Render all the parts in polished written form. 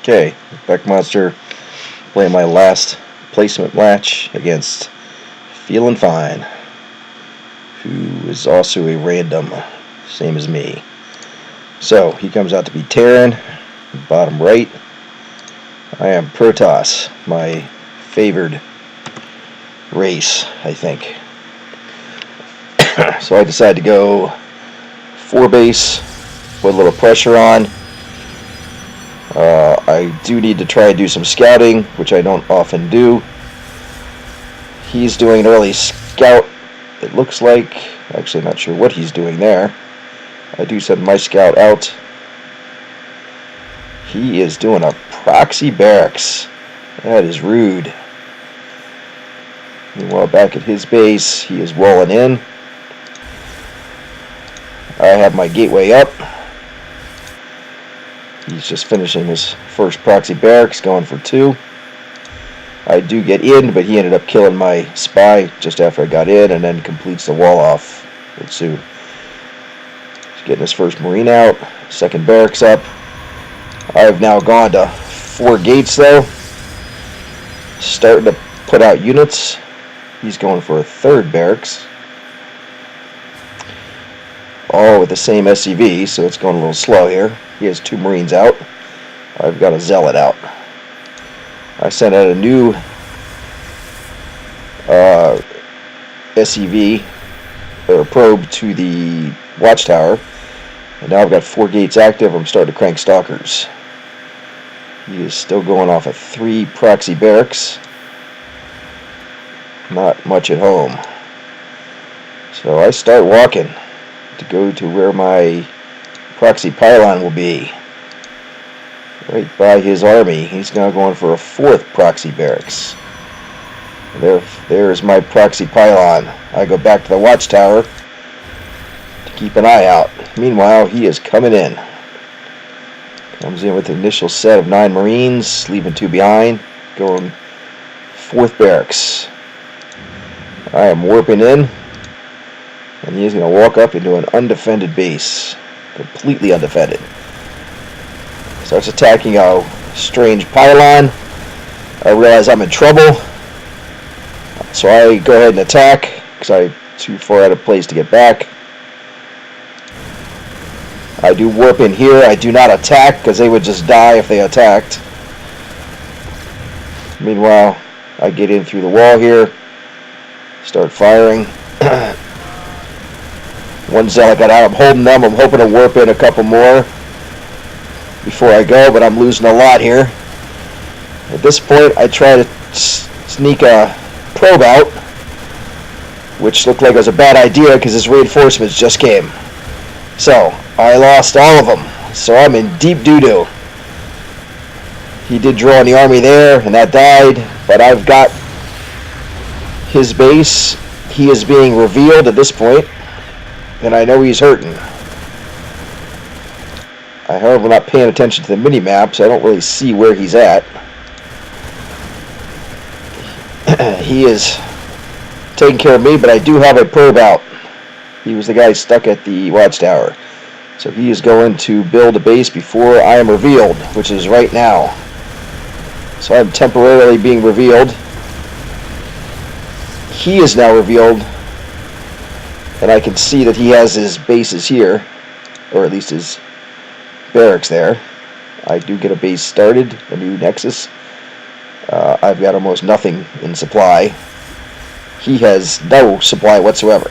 Okay, Beck Monster playing my last placement match against Feelin' Fine, who is also a random, same as me. So, he comes out to be Terran, bottom right. I am Protoss, my favored race, I think. So I decided to go 4-base, put a little pressure on. I do need to try and do some scouting, which I don't often do. He's doing an early scout, it looks like. Actually, not sure what he's doing there. I do send my scout out. He is doing a proxy barracks. That is rude. Meanwhile, back at his base, he is walling in. I have my gateway up. He's just finishing his first proxy barracks, going for 2. I do get in, but he ended up killing my spy just after I got in, and then completes the wall off soon. He's getting his first marine out, second barracks up. I've now gone to 4 gates though, starting to put out units. He's going for a 3rd barracks, all with the same SCV, so it's going a little slow here. He has 2 marines out. I've got a zealot out. I sent out a new SCV or probe to the watchtower, and now I've got 4 gates active. I'm starting to crank stalkers. He is still going off at 3 proxy barracks. Not much at home. So I start walking to go to where my proxy pylon will be. Right by his army. He's now going for a 4th proxy barracks. There's my proxy pylon. I go back to the watchtower to keep an eye out. Meanwhile, he is coming in. Comes in with an initial set of 9 marines, leaving 2 behind, going 4th barracks. I am warping in, and he's going to walk up into an undefended base. Completely undefended. Starts attacking a strange pylon. I realize I'm in trouble, so I go ahead and attack because I'm too far out of place to get back. I do warp in here. I do not attack because they would just die if they attacked. Meanwhile, I get in through the wall here, start firing. 1 zealot got out. I'm holding them. I'm hoping to warp in a couple more before I go, but I'm losing a lot here. At this point, I try to sneak a probe out, which looked like it was a bad idea because his reinforcements just came. So, I lost all of them. So I'm in deep doo-doo. He did draw in the army there, and that died, but I've got his base. He is being revealed at this point, and I know he's hurting. I, however, am not paying attention to the mini-map, so I don't really see where he's at. He is taking care of me, but I do have a probe out. He was the guy stuck at the watchtower. So he is going to build a base before I am revealed, which is right now. So I'm temporarily being revealed. He is now revealed, and I can see that he has his bases here, or at least his barracks there. I do get a base started, a new nexus. I've got almost nothing in supply. He has no supply whatsoever.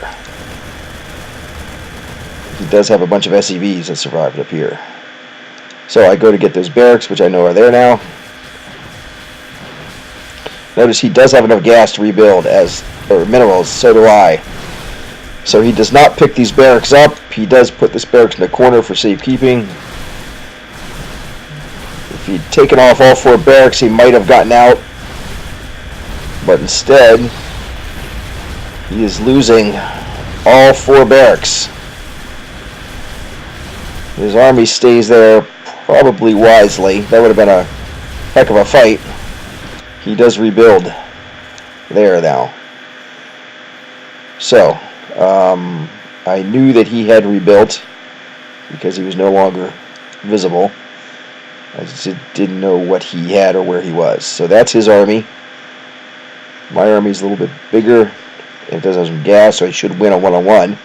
He does have a bunch of SCVs that survived up here. So I go to get those barracks, which I know are there now. Notice he does have enough gas to rebuild, or minerals, so do I. So he does not pick these barracks up. He does put this barracks in the corner for safekeeping. If he'd taken off all 4 barracks, he might have gotten out. But instead, he is losing all 4 barracks. His army stays there probably wisely. That would have been a heck of a fight. He does rebuild there now. So, I knew that he had rebuilt because he was no longer visible. I just didn't know what he had or where he was. So that's his army. My army's a little bit bigger. It does have some gas, so I should win a one-on-one.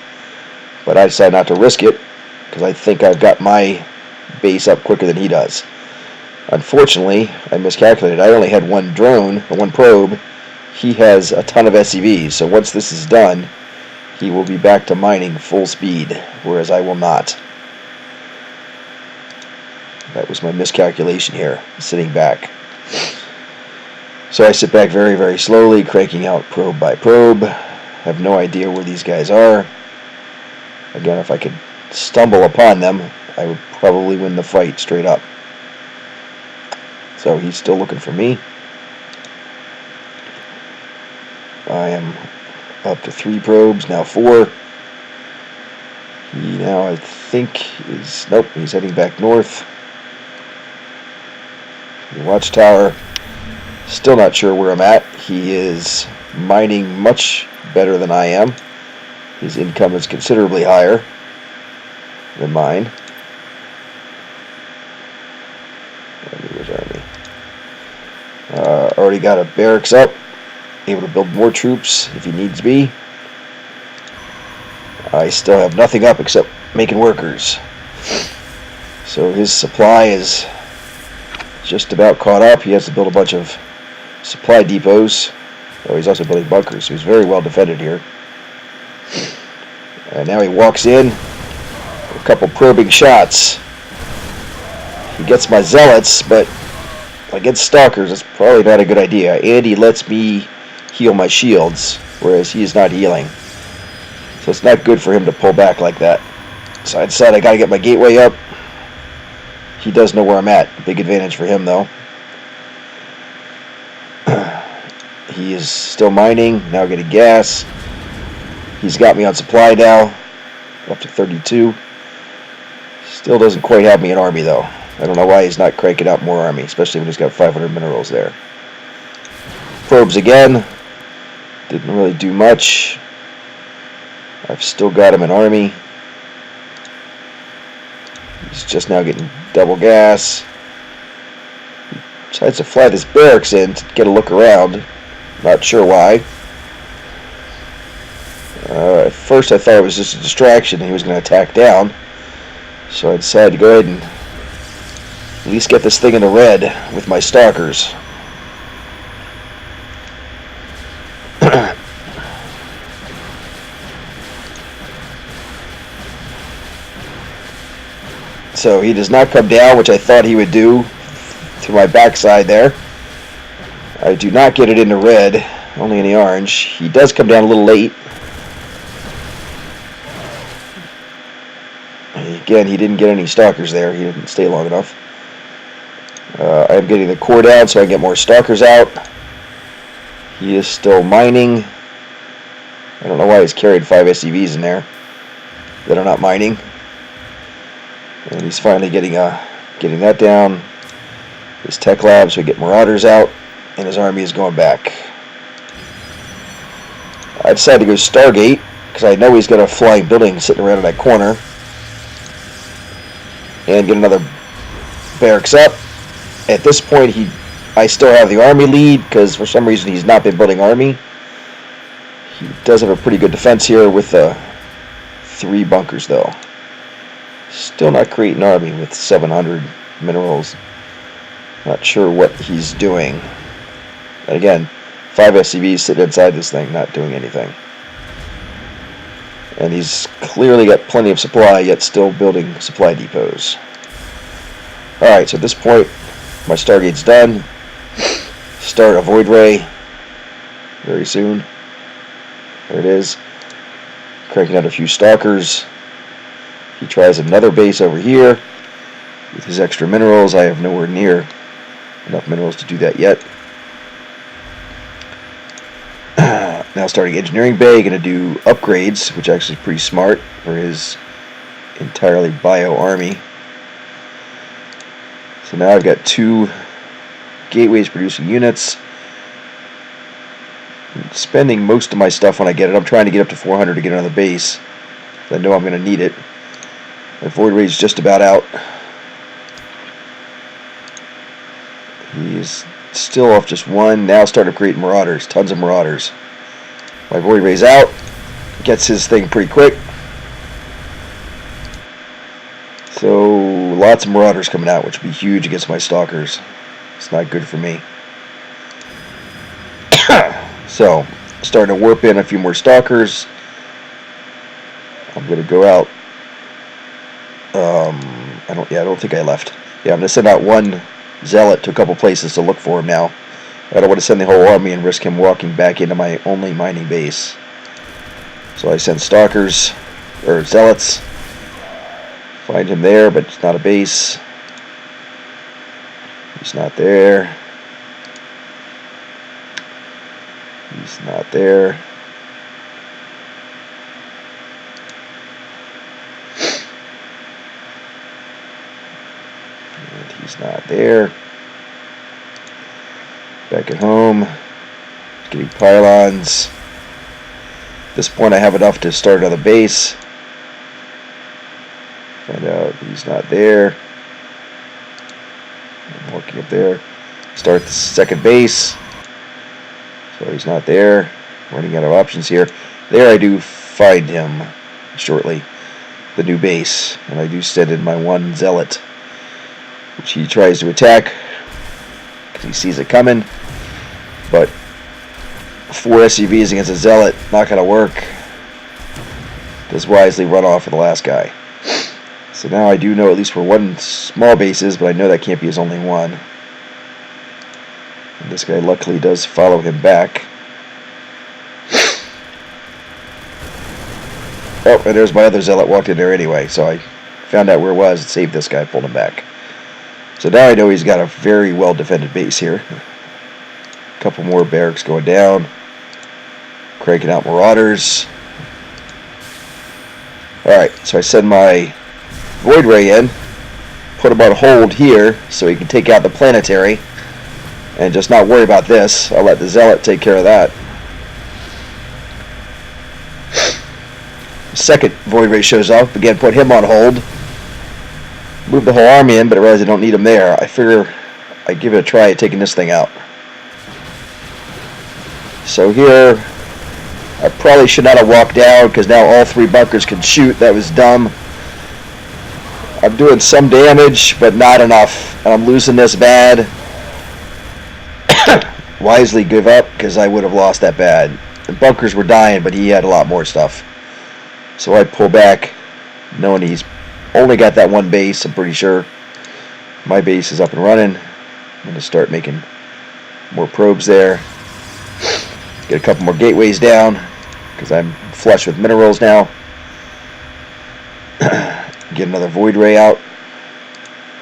But I decided not to risk it because I think I've got my base up quicker than he does. Unfortunately, I miscalculated. I only had one drone, or one probe. He has a ton of SCVs, so once this is done, he will be back to mining full speed, whereas I will not. That was my miscalculation here, sitting back. So I sit back very, very slowly, cranking out probe by probe. Have no idea where these guys are. Again, if I could stumble upon them, I would probably win the fight straight up. So he's still looking for me. I am up to 3 probes, now 4. He now, I think, is... Nope, he's heading back north. The watchtower, still not sure where I'm at. He is mining much better than I am. His income is considerably higher than mine. Where's Army? Already got a barracks up. Able to build more troops if he needs be. I still have nothing up except making workers. So his supply is just about caught up. He has to build a bunch of supply depots. Oh, he's also building bunkers, so he's very well defended here. And now he walks in. A couple probing shots. He gets my zealots, but against stalkers, it's probably not a good idea. And he lets me heal my shields, whereas he is not healing. So it's not good for him to pull back like that. So I decided I gotta get my gateway up. He does know where I'm at. Big advantage for him, though. He is still mining, now getting gas. He's got me on supply now, up to 32. Still doesn't quite have me an army, though. I don't know why he's not cranking out more army, especially when he's got 500 minerals there. Probes again. Didn't really do much. I've still got him an army. He's just now getting double gas. He decides to fly this barracks in to get a look around. Not sure why. At first I thought it was just a distraction and he was going to attack down. So I decided to go ahead and at least get this thing in the red with my stalkers. So he does not come down, which I thought he would do, to my backside there. I do not get it into red, only in the orange. He does come down a little late. Again, he didn't get any stalkers there. He didn't stay long enough. I am getting the core down so I can get more stalkers out. He is still mining. I don't know why he's carried 5 SCVs in there that are not mining. And he's finally getting that down. His tech lab, so we get marauders out, and his army is going back. I decided to go Stargate because I know he's got a flying building sitting around in that corner, and get another barracks up. At this point, I still have the army lead because for some reason he's not been building army. He does have a pretty good defense here with 3 bunkers though. Still not creating an army with 700 minerals. Not sure what he's doing. And again, 5 SCVs sitting inside this thing, not doing anything. And he's clearly got plenty of supply, yet still building supply depots. Alright, so at this point, my Stargate's done. Start a Void Ray very soon. There it is. Cranking out a few stalkers. He tries another base over here with his extra minerals. I have nowhere near enough minerals to do that yet. Now starting engineering bay, going to do upgrades, which actually is pretty smart for his entirely bio army. So now I've got 2 gateways producing units. I'm spending most of my stuff when I get it. I'm trying to get up to 400 to get another base. I know I'm going to need it. My Void Ray's just about out. He's still off just one. Now started creating marauders. Tons of marauders. My void ray's out. Gets his thing pretty quick. So lots of marauders coming out, which would be huge against my stalkers. It's not good for me. So starting to warp in a few more stalkers. I'm gonna go out. I don't think I left. Yeah, I'm gonna send out one zealot to a couple places to look for him now. I don't want to send the whole army and risk him walking back into my only mining base. So I send stalkers, or zealots. Find him there, but it's not a base. He's not there. He's not there. And he's not there. Back at home. Getting pylons. At this point I have enough to start another base. Find out he's not there. I'm working up there. Start the second base. So he's not there. Running out of options here. There I do find him shortly. The new base. And I do send in my one zealot, which he tries to attack because he sees it coming. But 4 SCVs against a zealot, not going to work. Does wisely run off with the last guy. So now I do know at least where one small base is, but I know that can't be his only one. And this guy luckily does follow him back. Oh, and there's my other zealot walked in there anyway, so I found out where it was and saved this guy, pulled him back. So now I know he's got a very well defended base here. A couple more barracks going down. Cranking out marauders. Alright, so I send my void ray in, put him on hold here so he can take out the planetary and just not worry about this. I'll let the zealot take care of that. The second void ray shows up, again put him on hold. Move the whole army in, but I realize I don't need him there. I figure I give it a try at taking this thing out. So here I probably should not have walked down because now all 3 bunkers can shoot. That was dumb. I'm doing some damage, but not enough. And I'm losing this bad. Wisely give up because I would have lost that bad. The bunkers were dying, but he had a lot more stuff. So I pull back, knowing he's only got that one base, I'm pretty sure. My base is up and running. I'm going to start making more probes there. Get a couple more gateways down because I'm flush with minerals now. Get another void ray out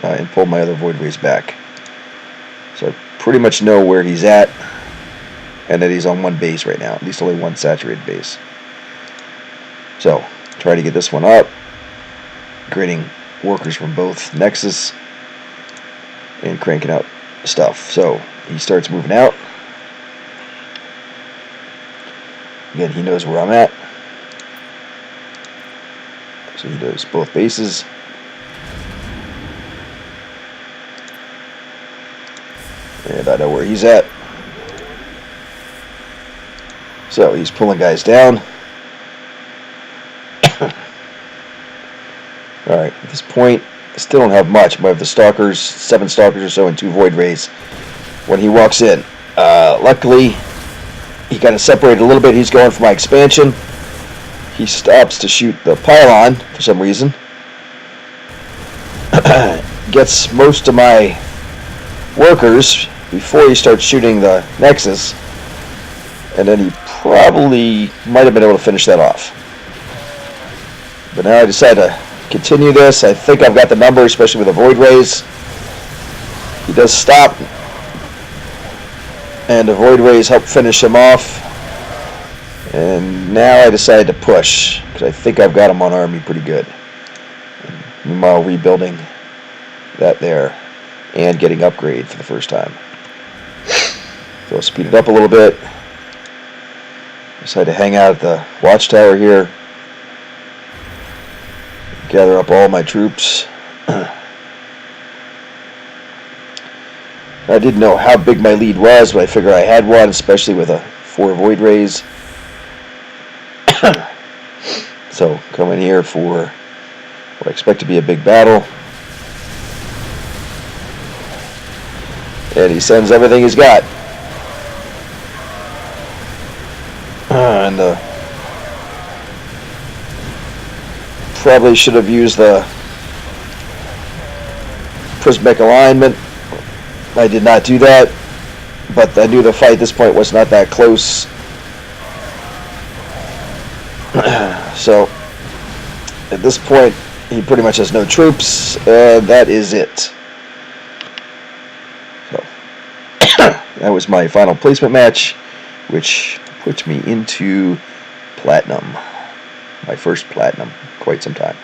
and pull my other void rays back. So I pretty much know where he's at and that he's on one base right now, at least only one saturated base. So try to get this one up, creating workers from both nexus and cranking out stuff. So he starts moving out. Again, he knows where I'm at. So he does both bases. And I know where he's at. So he's pulling guys down. Alright, at this point, I still don't have much. I have the stalkers, 7 stalkers or so, and 2 void rays when he walks in. Luckily, he kind of separated a little bit. He's going for my expansion. He stops to shoot the pylon for some reason. Gets most of my workers before he starts shooting the nexus. And then he probably might have been able to finish that off. But now I decide to continue this. I think I've got the number, especially with the void rays. He does stop. And the void rays help finish him off. And now I decide to push, because I think I've got him on army pretty good. Meanwhile, rebuilding that there and getting upgrade for the first time. So I'll speed it up a little bit. Decide to hang out at the watchtower here. Gather up all my troops. I didn't know how big my lead was, but I figured I had one, especially with a 4 void rays. So, coming here for what I expect to be a big battle. And he sends everything he's got. And probably should have used the prismatic alignment. I did not do that, but I knew the fight at this point was not that close. So, at this point, he pretty much has no troops, and that is it. So, that was my final placement match, which puts me into platinum. My first platinum, quite some time.